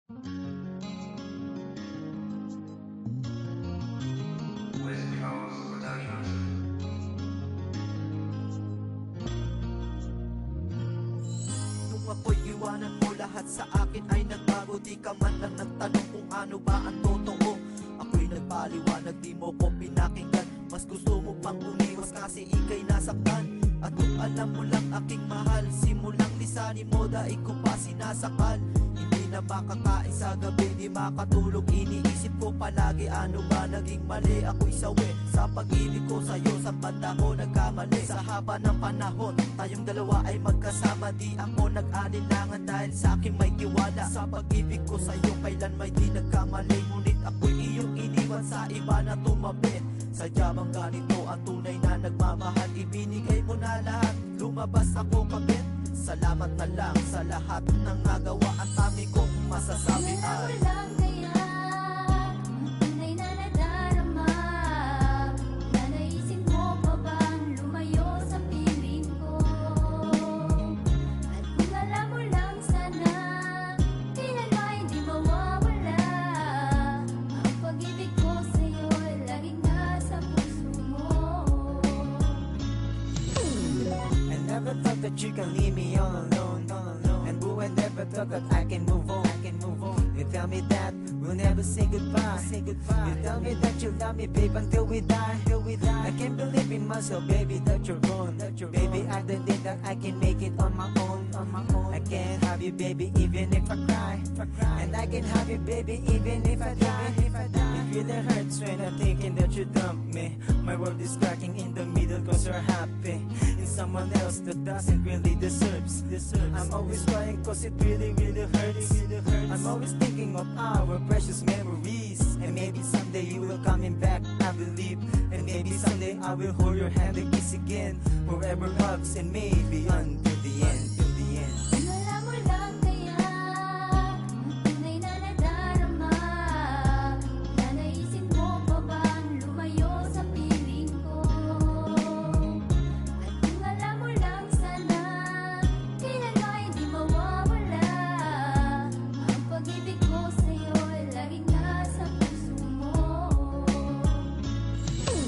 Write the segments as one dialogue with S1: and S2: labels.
S1: West Coast Productions.
S2: Nung ako'y iwanan mo, lahat sa akin ay nagbago. Di ka man lang nagtanong kung ano ba ang totoo. Ako'y nagpaliwanag, di mo ko pinakinggan. Mas gusto mo pang umiwas kasi ika'y nasaktan. At kung alam mo lang aking mahal, simulang lisanin mo, daig ko pa sinasakal. Hindi na makakain sa gabi, di makatulog. Iniisip ko palagi ano ba naging mali. Ako'y sawi sa pag-ibig ko sa'yo, sa banda ko nagkamali. Sa haba ng panahon, tayong dalawa ay magkasama. Di ako nag-alinlangan dahil sa akin may tiwala. Sa pag-ibig ko sa'yo, kailan may di nagkamali. Ngunit ako'y iyong iniwan sa iba na tumabi. Sadya bang ganito ang tunay na nagmamahal? Ibinigay mo na lahat, lumabas ako kabit. Salamat na lang sa lahat ng nagawa. At dami kong masasabi ay
S3: lang kaya ang tunay na nadarama. Nanaisin mo pa bang lumayo sa piling ko? At kung alam mo lang sana, kailan ay di mawawala. Ang pag-ibig ko sa'yo ay laging nasa puso mo.
S4: I never thought that you can leave me all alone, all alone. And boo, I never thought that I can move on, I can move on. You tell me that we'll never say goodbye, say goodbye. You tell me that you love me, babe, until we die, till we die. I can't believe in myself, baby, that you're gone, that you're baby, gone. I don't think that I can make it on my own, on my own. I can't have you, baby, even if I cry, if I cry. And I can have you, baby, even if I die, if I die. It really hurts when I'm thinking that you dumped me. My world is cracking in the middle cause you're happy in someone else that doesn't really deserves. I'm always crying cause it really, really hurts. I'm always thinking of our precious memories. And maybe someday you will coming back, I believe. And maybe someday I will hold your hand and kiss again. Forever hugs and maybe until the end, till the end.
S3: Kung alam mo lang kaya ang tunay na nadarama. Nanaisin mo pa bang lumayo sa piling ko? At kung alam mo lang sana, kailan ay di mawawala. Ang pag-ibig ko sa'yo ay laging nasa puso mo.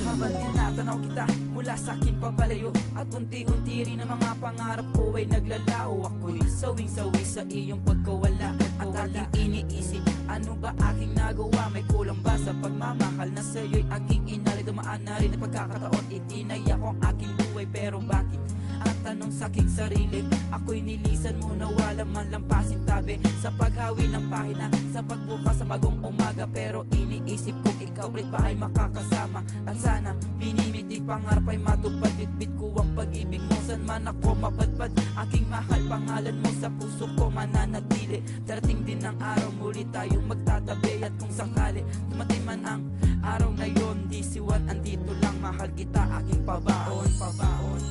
S5: Habang tinatanaw kita mula sa akin papalayo, at unti-unti rin ang mga pangarap ko ay naglalaho. Ako'y sawing-sawi sa iyong pagkawala. At aking iniisip, ano ba aking nagawa? May kulang ba sa pagmamahal na sa'yo'y aking inali? Dumaan na rin ang pagkakataon, itinaya ko ang aking buhay. Pero bakit? Ang tanong sa aking sarili, ako'y nilisan mo na wala man lang pasintabi. Sa paghawi ng pahina, sa pagbukas sa bagong umaga. Pero iniisip ko ikaw ulit ba ay makakasama? At sana binimitig pangarap ay matupad. Bitbit ko ang pag-ibig mo, saan man ako mapadpad. Aking mahal, pangalan mo sa puso ko mananatili. Darating din ang araw, muli tayong magtatabi. At kung sakali dumating man ang araw na yon, di siwan, andito lang, mahal kita, aking pabaon, pabaon.